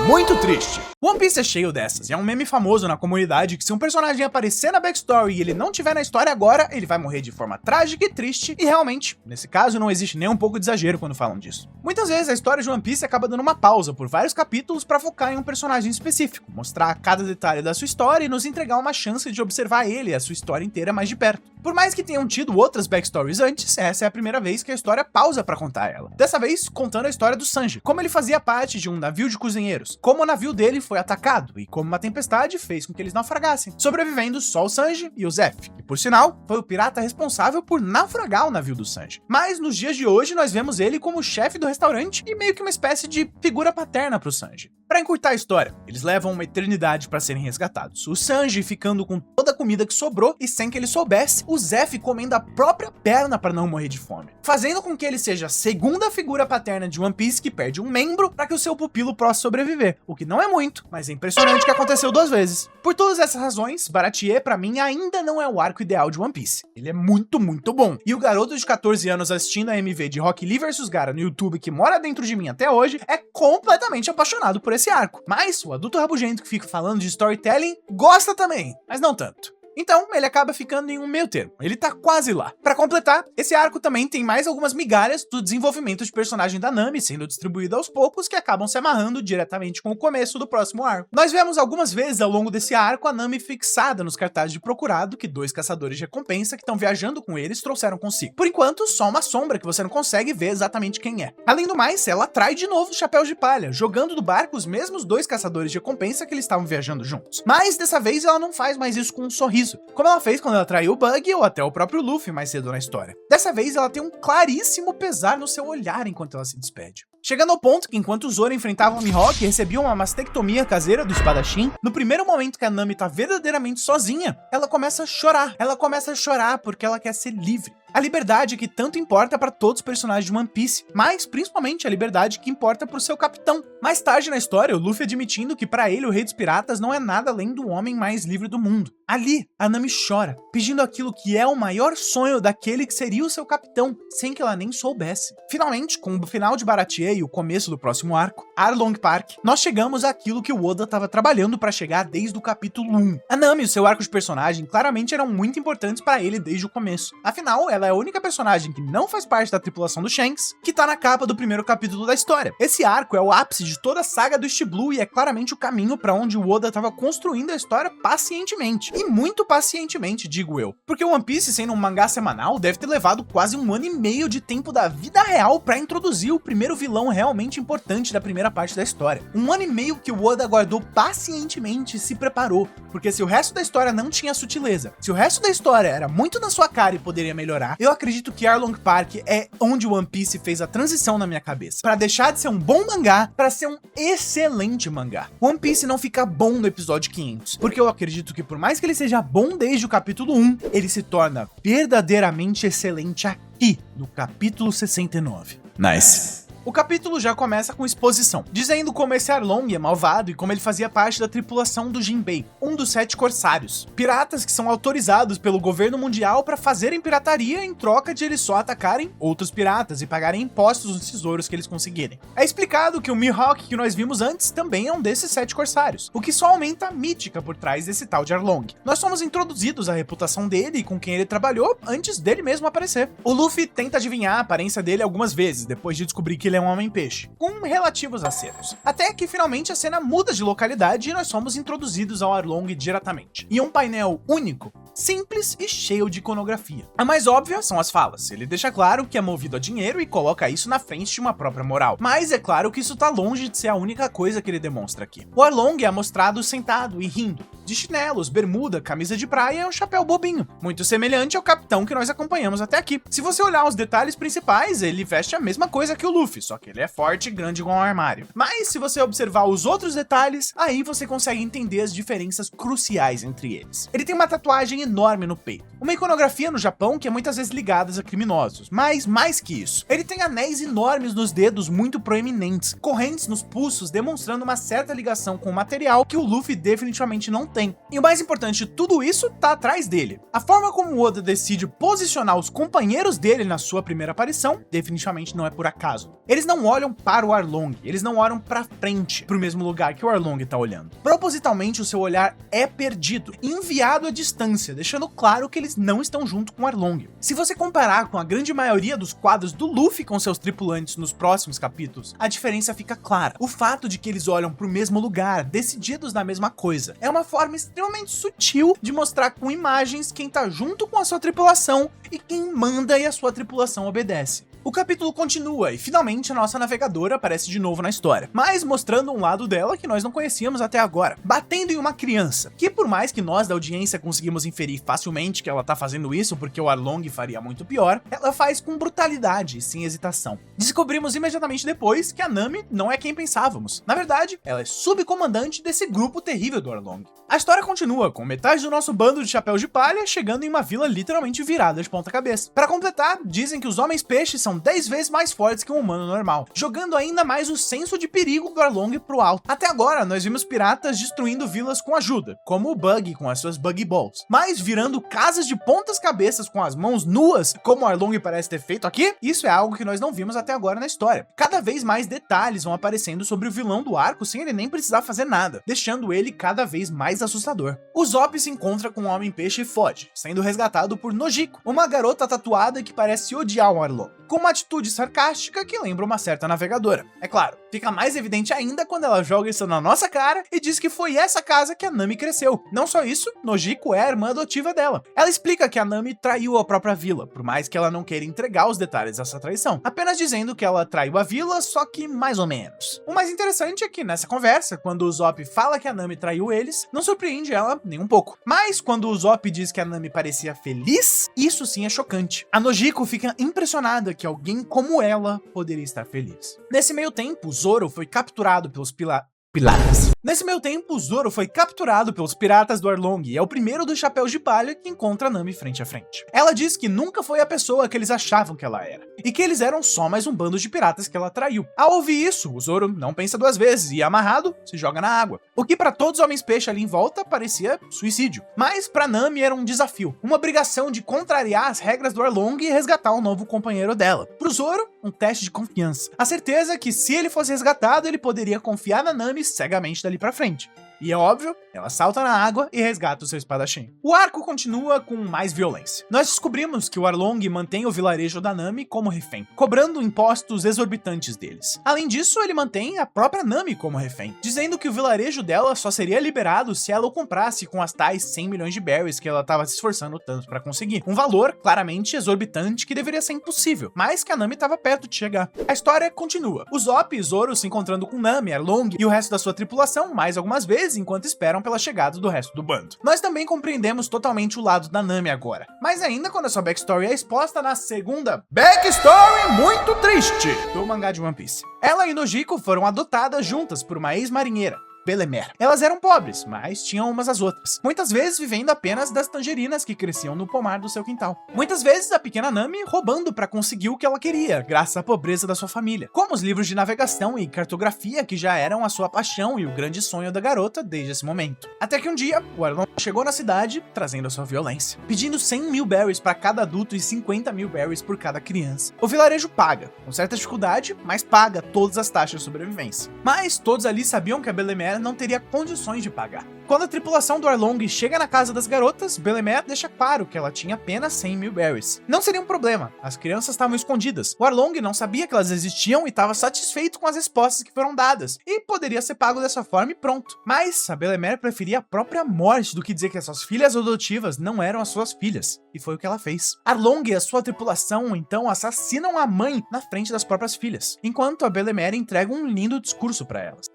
muito triste. One Piece é cheio dessas, e é um meme famoso na comunidade que se um personagem aparecer na backstory e ele não tiver na história agora, ele vai morrer de forma trágica e triste, e realmente, nesse caso, não existe nem um pouco de exagero quando falam disso. Muitas vezes a história de One Piece acaba dando uma pausa por vários capítulos pra focar em um personagem específico, mostrar cada detalhe da sua história e nos entregar uma chance de observar ele e a sua história inteira mais de perto. Por mais que tenham tido outras backstories antes, essa é a primeira vez que a história pausa pra contar ela. Dessa vez, contando a história do Sanji, como ele fazia parte de um navio de cozinheiros, como o navio dele foi atacado e como uma tempestade fez com que eles naufragassem, sobrevivendo só o Sanji e o Zeff, que por sinal, foi o pirata responsável por naufragar o navio do Sanji. Mas nos dias de hoje nós vemos ele como chefe do restaurante e meio que uma espécie de figura paterna pro Sanji. Pra encurtar a história, eles levam uma eternidade pra serem resgatados. O Sanji ficando com toda a comida que sobrou e sem que ele soubesse, o Zeff comendo a própria perna pra não morrer de fome, fazendo com que ele seja a segunda figura paterna de One Piece que perde um membro pra que o seu pupilo possa sobreviver, o que não é muito, mas é impressionante que aconteceu 2 vezes. Por todas essas razões, Baratie pra mim ainda não é o arco ideal de One Piece. Ele é muito bom. E o garoto de 14 anos assistindo a MV de Rock Lee vs Gaara no YouTube que mora dentro de mim até hoje é completamente apaixonado por esse arco. Mas o adulto rabugento que fica falando de storytelling gosta também, mas não tanto. Então, ele acaba ficando em um meio termo. Ele tá quase lá. Pra completar, esse arco também tem mais algumas migalhas do desenvolvimento de personagem da Nami sendo distribuído aos poucos que acabam se amarrando diretamente com o começo do próximo arco. Nós vemos algumas vezes ao longo desse arco a Nami fixada nos cartazes de procurado que 2 caçadores de recompensa que estão viajando com eles trouxeram consigo. Por enquanto, só uma sombra que você não consegue ver exatamente quem é. Além do mais, ela atrai de novo os chapéus de palha, jogando do barco os mesmos 2 caçadores de recompensa que eles estavam viajando juntos. Mas dessa vez ela não faz mais isso com um sorriso, como ela fez quando ela traiu o Bug ou até o próprio Luffy mais cedo na história. Dessa vez ela tem um claríssimo pesar no seu olhar enquanto ela se despede. Chegando ao ponto que enquanto o Zoro enfrentava o Mihawk e recebia uma mastectomia caseira do espadachim, no primeiro momento que a Nami tá verdadeiramente sozinha, ela começa a chorar. Ela começa a chorar porque ela quer ser livre. A liberdade que tanto importa para todos os personagens de One Piece, mas principalmente a liberdade que importa pro seu capitão. Mais tarde na história, o Luffy admitindo que para ele o Rei dos Piratas não é nada além do homem mais livre do mundo. Ali, a Nami chora, pedindo aquilo que é o maior sonho daquele que seria o seu capitão, sem que ela nem soubesse. Finalmente, com o final de Baratie e o começo do próximo arco, Arlong Park, nós chegamos àquilo que o Oda estava trabalhando para chegar desde o capítulo 1. A Nami e o seu arco de personagem claramente eram muito importantes para ele desde o começo. Afinal, ela é a única personagem que não faz parte da tripulação do Shanks, que tá na capa do primeiro capítulo da história. Esse arco é o ápice de toda a saga do East Blue e é claramente o caminho para onde o Oda estava construindo a história pacientemente. E muito pacientemente, digo eu. Porque o One Piece, sendo um mangá semanal, deve ter levado quase 1 ano e meio de tempo da vida real para introduzir o primeiro vilão realmente importante da primeira parte da história. 1 ano e meio que o Oda aguardou pacientemente e se preparou. Porque se o resto da história não tinha sutileza, se o resto da história era muito na sua cara e poderia melhorar, eu acredito que Arlong Park é onde o One Piece fez a transição na minha cabeça. Para deixar de ser um bom mangá, para ser um excelente mangá. One Piece não fica bom no episódio 500, porque eu acredito que por mais que ele seja bom desde o capítulo 1, ele se torna verdadeiramente excelente aqui, no capítulo 69. Nice. O capítulo já começa com exposição, dizendo como esse Arlong é malvado e como ele fazia parte da tripulação do Jinbei, um dos 7 corsários. Piratas que são autorizados pelo governo mundial para fazerem pirataria em troca de eles só atacarem outros piratas e pagarem impostos nos tesouros que eles conseguirem. É explicado que o Mihawk que nós vimos antes também é um desses 7 corsários, o que só aumenta a mítica por trás desse tal de Arlong. Nós somos introduzidos à reputação dele e com quem ele trabalhou antes dele mesmo aparecer. O Luffy tenta adivinhar a aparência dele algumas vezes, depois de descobrir que ele é um homem-peixe, com relativos acertos. Até que finalmente a cena muda de localidade e nós somos introduzidos ao Arlong diretamente. E um painel único, simples e cheio de iconografia. A mais óbvia são as falas. Ele deixa claro que é movido a dinheiro e coloca isso na frente de uma própria moral. Mas é claro que isso tá longe de ser a única coisa que ele demonstra aqui. O Arlong é mostrado sentado e rindo, de chinelos, bermuda, camisa de praia e um chapéu bobinho, muito semelhante ao capitão que nós acompanhamos até aqui. Se você olhar os detalhes principais, ele veste a mesma coisa que o Luffy, só que ele é forte e grande igual um armário. Mas se você observar os outros detalhes, aí você consegue entender as diferenças cruciais entre eles. Ele tem uma tatuagem enorme no peito, uma iconografia no Japão que é muitas vezes ligada a criminosos, mas mais que isso, ele tem anéis enormes nos dedos muito proeminentes, correntes nos pulsos demonstrando uma certa ligação com o material que o Luffy definitivamente não tem. E o mais importante de tudo isso tá atrás dele. A forma como o Oda decide posicionar os companheiros dele na sua primeira aparição definitivamente não é por acaso. Eles não olham para o Arlong, eles não olham para frente, pro mesmo lugar que o Arlong tá olhando. Propositalmente o seu olhar é perdido, enviado à distância, deixando claro que eles não estão junto com o Arlong. Se você comparar com a grande maioria dos quadros do Luffy com seus tripulantes nos próximos capítulos, a diferença fica clara. O fato de que eles olham pro mesmo lugar, decididos na mesma coisa, é uma forma forma extremamente sutil de mostrar com imagens quem tá junto com a sua tripulação e quem manda e a sua tripulação obedece. O capítulo continua e finalmente a nossa navegadora aparece de novo na história, mas mostrando um lado dela que nós não conhecíamos até agora, batendo em uma criança, que por mais que nós da audiência conseguimos inferir facilmente que ela tá fazendo isso porque o Arlong faria muito pior, ela faz com brutalidade e sem hesitação. Descobrimos imediatamente depois que a Nami não é quem pensávamos. Na verdade, ela é subcomandante desse grupo terrível do Arlong. A história continua com metade do nosso bando de chapéus de palha chegando em uma vila literalmente virada de ponta cabeça. Para completar, dizem que os homens peixes são 10 vezes mais fortes que um humano normal, jogando ainda mais o senso de perigo do Arlong pro alto. Até agora, nós vimos piratas destruindo vilas com ajuda, como o Bug com as suas Buggy Balls, mas virando casas de pontas cabeças com as mãos nuas, como o Arlong parece ter feito aqui, isso é algo que nós não vimos até agora na história. Cada vez mais detalhes vão aparecendo sobre o vilão do arco sem ele nem precisar fazer nada, deixando ele cada vez mais assustador. O Zop se encontra com o Homem-Peixe e foge, sendo resgatado por Nojiko, uma garota tatuada que parece odiar o Arlong, com uma atitude sarcástica que lembra uma certa navegadora. É claro, fica mais evidente ainda quando ela joga isso na nossa cara e diz que foi essa casa que a Nami cresceu. Não só isso, Nojiko é a irmã adotiva dela. Ela explica que a Nami traiu a própria vila, por mais que ela não queira entregar os detalhes dessa traição, apenas dizendo que ela traiu a vila, só que mais ou menos. O mais interessante é que nessa conversa, quando o Zop fala que a Nami traiu eles, não surpreende ela nem um pouco. Mas quando o Zop diz que a Nami parecia feliz, isso sim é chocante. A Nojiko fica impressionada que alguém como ela poderia estar feliz. Nesse meio tempo, Zoro foi capturado pelos piratas. Nesse meio tempo, Zoro foi capturado pelos piratas do Arlong e é o primeiro dos chapéus de palha que encontra a Nami frente a frente. Ela diz que nunca foi a pessoa que eles achavam que ela era, e que eles eram só mais um bando de piratas que ela traiu. Ao ouvir isso, o Zoro não pensa duas vezes e, amarrado, se joga na água. O que para todos os homens-peixe ali em volta parecia suicídio, mas para Nami era um desafio, uma obrigação de contrariar as regras do Arlong e resgatar um novo companheiro dela. Pro Zoro, um teste de confiança. A certeza que se ele fosse resgatado, ele poderia confiar na Nami cegamente dali pra frente. E é óbvio, ela salta na água e resgata o seu espadachim. O arco continua com mais violência. Nós descobrimos que o Arlong mantém o vilarejo da Nami como refém, cobrando impostos exorbitantes deles. Além disso, ele mantém a própria Nami como refém, dizendo que o vilarejo dela só seria liberado se ela o comprasse com as tais 100 milhões de berries que ela estava se esforçando tanto para conseguir. Um valor claramente exorbitante que deveria ser impossível, mas que a Nami estava perto de chegar. A história continua. O Zop e Zoro se encontrando com Nami, Arlong e o resto da sua tripulação mais algumas vezes, enquanto esperam pela chegada do resto do bando. Nós também compreendemos totalmente o lado da Nami agora, mas ainda quando a sua backstory é exposta na segunda backstory muito triste do mangá de One Piece. Ela e Nojiko foram adotadas juntas por uma ex-marinheira, Belemer. Elas eram pobres, mas tinham umas às outras, muitas vezes vivendo apenas das tangerinas que cresciam no pomar do seu quintal. Muitas vezes a pequena Nami roubando para conseguir o que ela queria, graças à pobreza da sua família, como os livros de navegação e cartografia que já eram a sua paixão e o grande sonho da garota desde esse momento. Até que um dia, o Arlong chegou na cidade trazendo a sua violência, pedindo 100 mil berries para cada adulto e 50 mil berries por cada criança. O vilarejo paga, com certa dificuldade, mas paga todas as taxas de sobrevivência. Mas todos ali sabiam que a Belemer não teria condições de pagar. Quando a tripulação do Arlong chega na casa das garotas, Belemer deixa claro que ela tinha apenas 100 mil berries. Não seria um problema, as crianças estavam escondidas. O Arlong não sabia que elas existiam e estava satisfeito com as respostas que foram dadas, e poderia ser pago dessa forma e pronto. Mas a Belemer preferia a própria morte do que dizer que as suas filhas adotivas não eram as suas filhas, e foi o que ela fez. Arlong e a sua tripulação então assassinam a mãe na frente das próprias filhas, enquanto a Belemer entrega um lindo discurso para elas.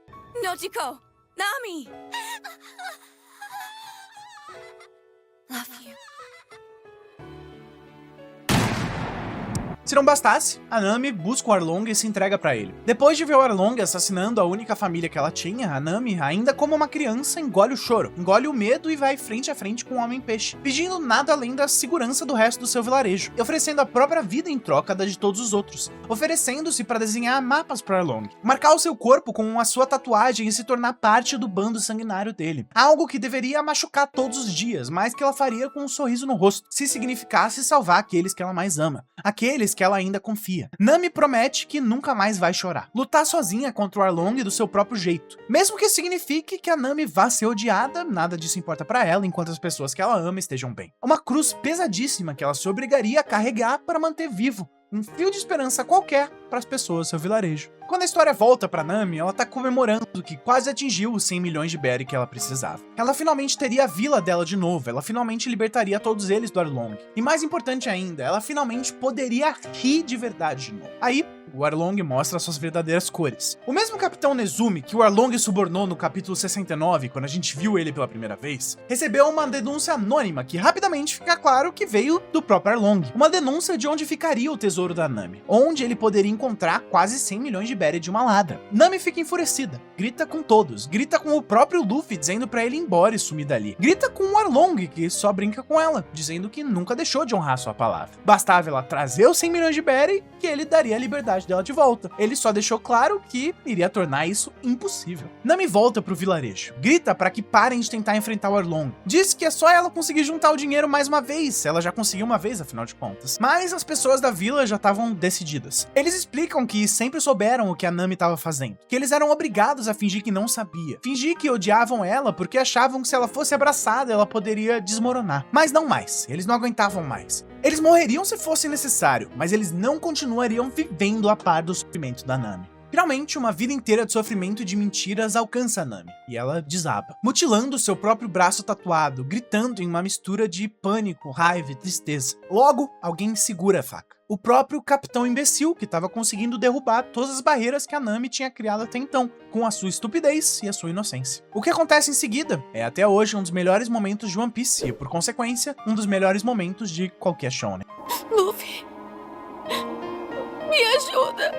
Nojiko! Nami! Love you. Se não bastasse, a Nami busca o Arlong e se entrega pra ele. Depois de ver o Arlong assassinando a única família que ela tinha, a Nami, ainda como uma criança, engole o choro, engole o medo e vai frente a frente com o Homem-Peixe, pedindo nada além da segurança do resto do seu vilarejo, e oferecendo a própria vida em troca da de todos os outros, oferecendo-se para desenhar mapas para Arlong, marcar o seu corpo com a sua tatuagem e se tornar parte do bando sanguinário dele. Algo que deveria machucar todos os dias, mas que ela faria com um sorriso no rosto, se significasse salvar aqueles que ela mais ama, aqueles que ela ainda confia. Nami promete que nunca mais vai chorar, lutar sozinha contra o Arlong do seu próprio jeito. Mesmo que signifique que a Nami vá ser odiada, nada disso importa pra ela enquanto as pessoas que ela ama estejam bem. Uma cruz pesadíssima que ela se obrigaria a carregar para manter vivo um fio de esperança qualquer para as pessoas do seu vilarejo. Quando a história volta pra Nami, ela tá comemorando que quase atingiu os 100 milhões de berry que ela precisava. Ela finalmente teria a vila dela de novo, ela finalmente libertaria todos eles do Arlong. E mais importante ainda, ela finalmente poderia rir de verdade de novo. Aí, o Arlong mostra suas verdadeiras cores. O mesmo Capitão Nezumi que o Arlong subornou no capítulo 69, quando a gente viu ele pela primeira vez, recebeu uma denúncia anônima que rapidamente fica claro que veio do próprio Arlong. Uma denúncia de onde ficaria o tesouro da Nami, onde ele poderia encontrar quase 100 milhões de berry de uma ladra. Nami fica enfurecida, grita com todos, grita com o próprio Luffy dizendo pra ele ir embora e sumir dali. Grita com o Arlong, que só brinca com ela, dizendo que nunca deixou de honrar sua palavra. Bastava ela trazer os 100 milhões de berry que ele daria a liberdade dela de volta. Ele só deixou claro que iria tornar isso impossível. Nami volta pro vilarejo, grita para que parem de tentar enfrentar o Arlong. Diz que é só ela conseguir juntar o dinheiro mais uma vez, ela já conseguiu uma vez afinal de contas. Mas as pessoas da vila já estavam decididas. Eles explicam que sempre souberam o que a Nami estava fazendo, que eles eram obrigados a fingir que não sabia, fingir que odiavam ela porque achavam que se ela fosse abraçada ela poderia desmoronar. Mas não mais, eles não aguentavam mais. Eles morreriam se fosse necessário, mas eles não continuariam vivendo a par do sofrimento da Nami. Finalmente, uma vida inteira de sofrimento e de mentiras alcança a Nami, e ela desaba, mutilando seu próprio braço tatuado, gritando em uma mistura de pânico, raiva e tristeza. Logo, alguém segura a faca. O próprio Capitão Imbecil, que estava conseguindo derrubar todas as barreiras que a Nami tinha criado até então, com a sua estupidez e a sua inocência. O que acontece em seguida é até hoje um dos melhores momentos de One Piece e, por consequência, um dos melhores momentos de qualquer shonen. Luffy, me ajuda.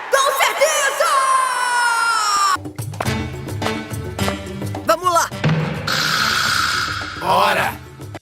Com certeza! Vamos lá! Bora!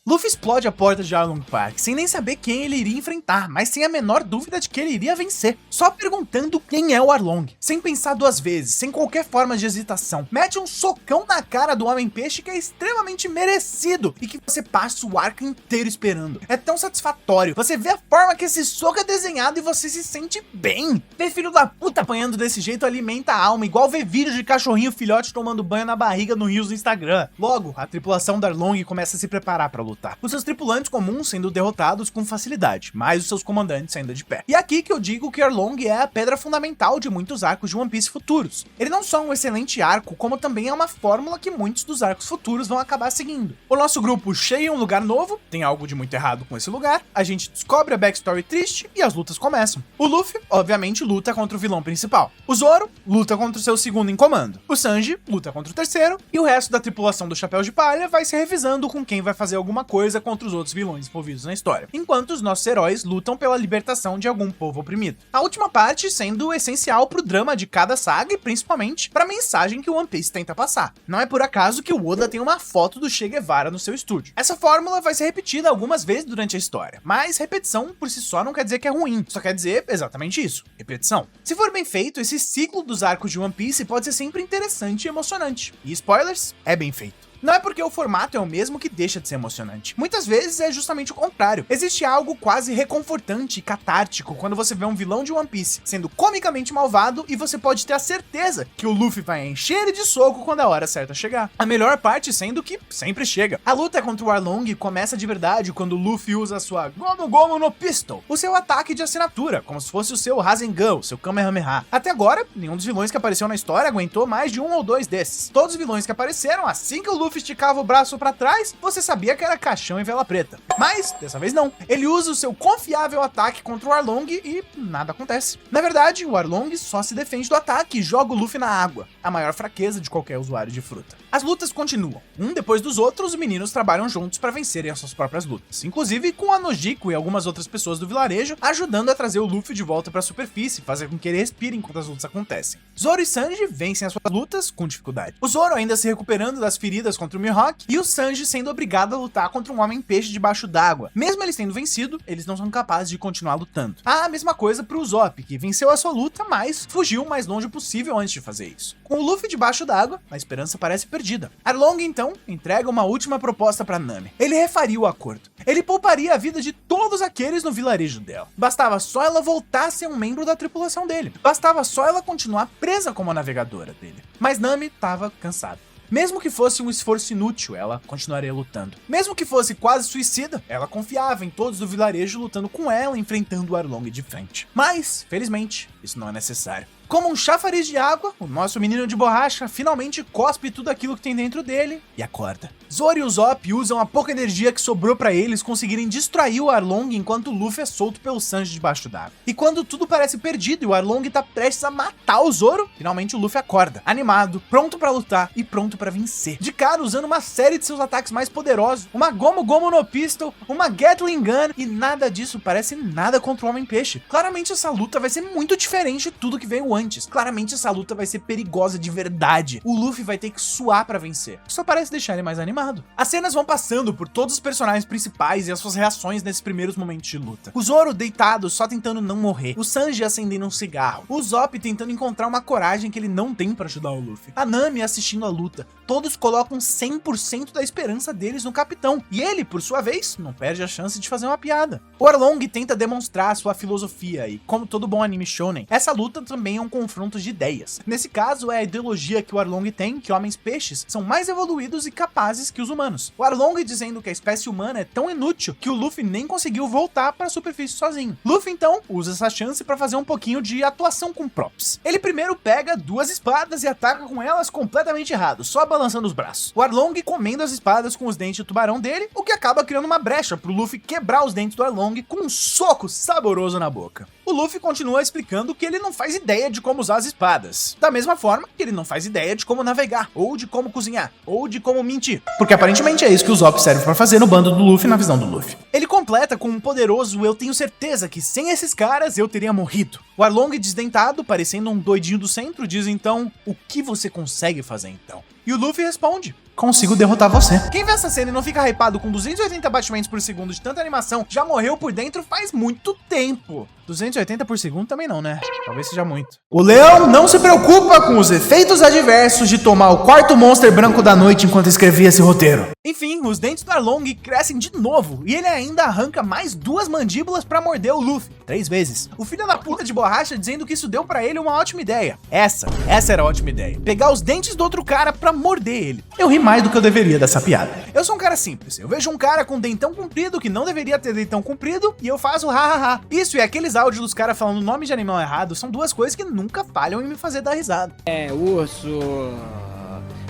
Luffy explode a porta de Arlong Park, sem nem saber quem ele iria enfrentar, mas sem a menor dúvida de que ele iria vencer. Só perguntando quem é o Arlong, sem pensar duas vezes, sem qualquer forma de hesitação. Mete um socão na cara do Homem-Peixe que é extremamente merecido e que você passa o arco inteiro esperando. É tão satisfatório. Você vê a forma que esse soco é desenhado e você se sente bem. Ver filho da puta apanhando desse jeito alimenta a alma, igual ver vídeos de cachorrinho filhote tomando banho na barriga no Rios do Instagram. Logo, a tripulação da Arlong começa a se preparar para lutar. Os seus tripulantes comuns sendo derrotados com facilidade, mas os seus comandantes ainda de pé. E aqui que eu digo que Arlong é a pedra fundamental de muitos arcos de One Piece futuros. Ele não só é um excelente arco, como também é uma fórmula que muitos dos arcos futuros vão acabar seguindo. O nosso grupo chega em um lugar novo, tem algo de muito errado com esse lugar, a gente descobre a backstory triste e as lutas começam. O Luffy, obviamente, luta contra o vilão principal. O Zoro luta contra o seu segundo em comando. O Sanji luta contra o terceiro, e o resto da tripulação do Chapéu de Palha vai se revisando com quem vai fazer alguma coisa contra os outros vilões envolvidos na história, enquanto os nossos heróis lutam pela libertação de algum povo oprimido. A última parte sendo essencial pro drama de cada saga e principalmente pra mensagem que o One Piece tenta passar. Não é por acaso que o Oda tem uma foto do Che Guevara no seu estúdio. Essa fórmula vai ser repetida algumas vezes durante a história, mas repetição por si só não quer dizer que é ruim, só quer dizer exatamente isso, repetição. Se for bem feito, esse ciclo dos arcos de One Piece pode ser sempre interessante e emocionante. E spoilers, é bem feito. Não é porque o formato é o mesmo que deixa de ser emocionante. Muitas vezes é justamente o contrário. Existe algo quase reconfortante e catártico quando você vê um vilão de One Piece sendo comicamente malvado e você pode ter a certeza que o Luffy vai encher ele de soco quando a hora certa chegar. A melhor parte sendo que sempre chega. A luta contra o Arlong começa de verdade quando o Luffy usa a sua Gomu Gomu no Pistol, o seu ataque de assinatura, como se fosse o seu Rasengan, o seu Kamehameha. Até agora, nenhum dos vilões que apareceu na história aguentou mais de um ou dois desses. Todos os vilões que apareceram, assim que o Luffy esticava o braço pra trás, você sabia que era caixão e vela preta. Mas, dessa vez não. Ele usa o seu confiável ataque contra o Arlong e nada acontece. Na verdade, o Arlong só se defende do ataque e joga o Luffy na água, a maior fraqueza de qualquer usuário de fruta. As lutas continuam. Um depois dos outros, os meninos trabalham juntos para vencerem as suas próprias lutas. Inclusive com a Nojiko e algumas outras pessoas do vilarejo ajudando a trazer o Luffy de volta para a superfície, fazer com que ele respire enquanto as lutas acontecem. Zoro e Sanji vencem as suas lutas com dificuldade. O Zoro ainda se recuperando das feridas contra o Mihawk e o Sanji sendo obrigado a lutar contra um homem-peixe debaixo d'água. Mesmo eles tendo vencido, eles não são capazes de continuar lutando. A mesma coisa pro Usopp, que venceu a sua luta, mas fugiu o mais longe possível antes de fazer isso. Com o Luffy debaixo d'água, a esperança parece perdida. Arlong, então, entrega uma última proposta pra Nami. Ele refaria o acordo. Ele pouparia a vida de todos aqueles no vilarejo dela. Bastava só ela voltar a ser um membro da tripulação dele. Bastava só ela continuar presa como a navegadora dele. Mas Nami tava cansada. Mesmo que fosse um esforço inútil, ela continuaria lutando. Mesmo que fosse quase suicida, ela confiava em todos do vilarejo lutando com ela, enfrentando o Arlong de frente. Mas, felizmente, isso não é necessário. Como um chafariz de água, o nosso menino de borracha finalmente cospe tudo aquilo que tem dentro dele e acorda. Zoro e Usopp usam a pouca energia que sobrou pra eles conseguirem distrair o Arlong enquanto o Luffy é solto pelo Sanji debaixo d'água. E quando tudo parece perdido e o Arlong tá prestes a matar o Zoro, finalmente o Luffy acorda, animado, pronto pra lutar e pronto pra vencer. De cara usando uma série de seus ataques mais poderosos, uma Gomu Gomu no Pistol, uma Gatling Gun, e nada disso parece nada contra o Homem-Peixe. Claramente essa luta vai ser muito diferente de tudo que veio antes. Claramente essa luta vai ser perigosa de verdade. O Luffy vai ter que suar pra vencer. Só parece deixar ele mais animado. As cenas vão passando por todos os personagens principais e as suas reações nesses primeiros momentos de luta. O Zoro deitado só tentando não morrer. O Sanji acendendo um cigarro. O Usopp tentando encontrar uma coragem que ele não tem pra ajudar o Luffy. A Nami assistindo a luta. Todos colocam 100% da esperança deles no capitão. E ele, por sua vez, não perde a chance de fazer uma piada. O Arlong tenta demonstrar sua filosofia e, como todo bom anime shonen, essa luta também é um confronto de ideias. Nesse caso, é a ideologia que o Arlong tem que homens-peixes são mais evoluídos e capazes que os humanos. O Arlong dizendo que a espécie humana é tão inútil que o Luffy nem conseguiu voltar para a superfície sozinho. Luffy, então, usa essa chance para fazer um pouquinho de atuação com props. Ele primeiro pega duas espadas e ataca com elas completamente errado, só balançando os braços. O Arlong comendo as espadas com os dentes de tubarão dele, o que acaba criando uma brecha pro Luffy quebrar os dentes do Arlong com um soco saboroso na boca. O Luffy continua explicando que ele não faz ideia de como usar as espadas. Da mesma forma que ele não faz ideia de como navegar, ou de como cozinhar, ou de como mentir. Porque aparentemente é isso que o Usopp serve pra fazer no bando do Luffy na visão do Luffy. Ele completa com um poderoso "eu tenho certeza que sem esses caras eu teria morrido". O Arlong desdentado, parecendo um doidinho do centro, diz então: "O que você consegue fazer então?" E o Luffy responde: "Consigo derrotar você". Quem vê essa cena e não fica hypado com 280 batimentos por segundo de tanta animação já morreu por dentro faz muito tempo. 280 por segundo também não, né? Talvez seja muito. O leão não se preocupa com os efeitos adversos de tomar o quarto monster branco da noite enquanto escrevia esse roteiro. Enfim, os dentes do Arlong crescem de novo e ele ainda arranca mais 2 mandíbulas pra morder o Luffy, 3 vezes. O filho da puta de borracha dizendo que isso deu pra ele uma ótima ideia. Essa era a ótima ideia. Pegar os dentes do outro cara pra morder ele. Eu ri mais do que eu deveria dessa piada. Eu sou um cara simples. Eu vejo um cara com dentão comprido que não deveria ter dentão comprido e eu faço hahaha. Isso e aqueles áudios dos caras falando o nome de animal errado são 2 coisas que nunca falham em me fazer dar risada. Urso,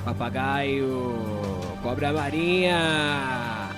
papagaio, cobra marinha,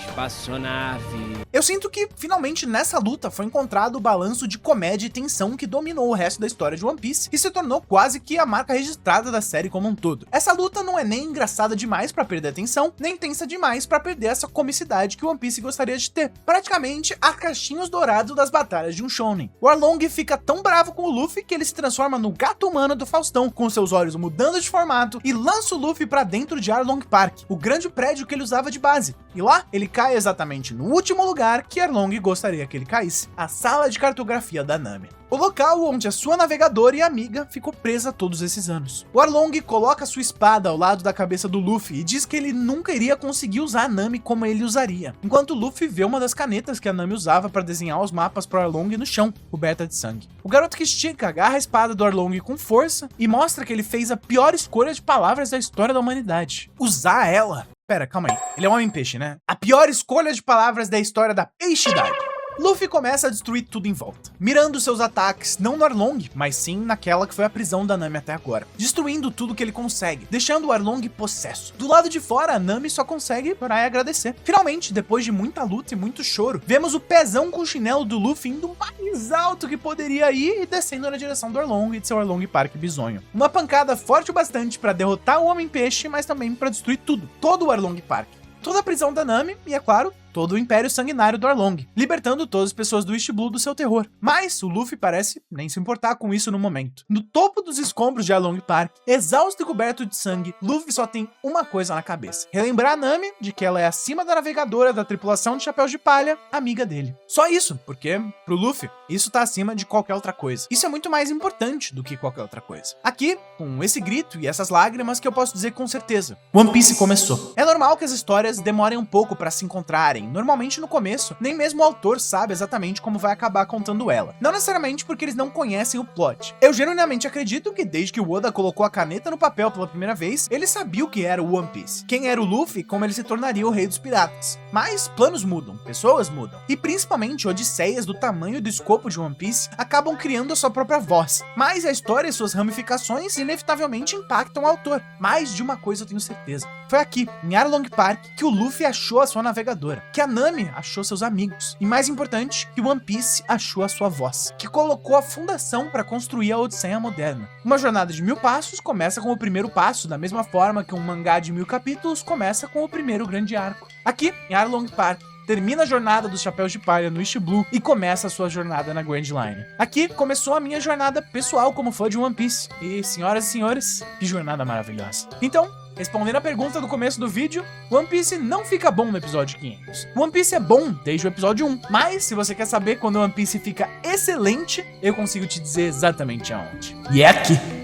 espaçonave. Eu sinto que, finalmente, nessa luta foi encontrado o balanço de comédia e tensão que dominou o resto da história de One Piece e se tornou quase que a marca registrada da série como um todo. Essa luta não é nem engraçada demais pra perder a atenção, nem tensa demais pra perder essa comicidade que One Piece gostaria de ter. Praticamente, a cachinhos dourados das batalhas de um shonen. O Arlong fica tão bravo com o Luffy que ele se transforma no gato humano do Faustão, com seus olhos mudando de formato, e lança o Luffy pra dentro de Arlong Park, o grande prédio que ele usava de base. E lá, ele cai exatamente no último lugar que Arlong gostaria que ele caísse, a sala de cartografia da Nami. O local onde a sua navegadora e amiga ficou presa todos esses anos. O Arlong coloca sua espada ao lado da cabeça do Luffy e diz que ele nunca iria conseguir usar a Nami como ele usaria, enquanto o Luffy vê uma das canetas que a Nami usava para desenhar os mapas para o Arlong no chão, coberta de sangue. O garoto que estica agarra a espada do Arlong com força e mostra que ele fez a pior escolha de palavras da história da humanidade: usar ela. Pera, calma aí. Ele é um homem-peixe, né? A pior escolha de palavras da história da peixidade. Luffy começa a destruir tudo em volta, mirando seus ataques não no Arlong, mas sim naquela que foi a prisão da Nami até agora, destruindo tudo que ele consegue, deixando o Arlong possesso. Do lado de fora, a Nami só consegue parar e agradecer. Finalmente, depois de muita luta e muito choro, vemos o pezão com o chinelo do Luffy indo mais alto que poderia ir e descendo na direção do Arlong e de seu Arlong Park bizonho. Uma pancada forte o bastante para derrotar o Homem-Peixe, mas também para destruir tudo, todo o Arlong Park. Toda a prisão da Nami e, é claro, todo o império sanguinário do Arlong, libertando todas as pessoas do East Blue do seu terror. Mas o Luffy parece nem se importar com isso no momento. No topo dos escombros de Arlong Park, exausto e coberto de sangue, Luffy só tem uma coisa na cabeça: relembrar a Nami de que ela é acima da navegadora da tripulação de Chapéus de Palha, amiga dele. Só isso, porque pro Luffy, isso tá acima de qualquer outra coisa. Isso é muito mais importante do que qualquer outra coisa. Aqui, com esse grito e essas lágrimas, que eu posso dizer com certeza: One Piece começou. É normal que as histórias demorem um pouco pra se encontrarem porém, normalmente no começo, nem mesmo o autor sabe exatamente como vai acabar contando ela. Não necessariamente porque eles não conhecem o plot. Eu genuinamente acredito que desde que o Oda colocou a caneta no papel pela primeira vez, ele sabia o que era o One Piece, quem era o Luffy, como ele se tornaria o rei dos piratas. Mas planos mudam, pessoas mudam, e principalmente odisseias do tamanho e do escopo de One Piece acabam criando a sua própria voz. Mas a história e suas ramificações inevitavelmente impactam o autor. Mais de uma coisa eu tenho certeza. Foi aqui, em Arlong Park, que o Luffy achou a sua navegadora, que a Nami achou seus amigos, e mais importante, que o One Piece achou a sua voz, que colocou a fundação para construir a Odisseia moderna. Uma jornada de 1000 passos começa com o primeiro passo, da mesma forma que um mangá de 1000 capítulos começa com o primeiro grande arco. Aqui, em Arlong Park, termina a jornada dos Chapéus de Palha no East Blue e começa a sua jornada na Grand Line. Aqui começou a minha jornada pessoal como fã de One Piece. E senhoras e senhores, que jornada maravilhosa. Então, respondendo a pergunta do começo do vídeo, One Piece não fica bom no episódio 500. One Piece é bom desde o episódio 1, mas se você quer saber quando One Piece fica excelente, eu consigo te dizer exatamente aonde. E é aqui.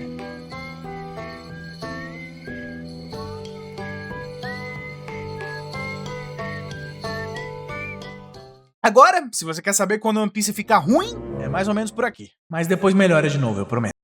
Agora, se você quer saber quando One Piece fica ruim, é mais ou menos por aqui. Mas depois melhora de novo, eu prometo.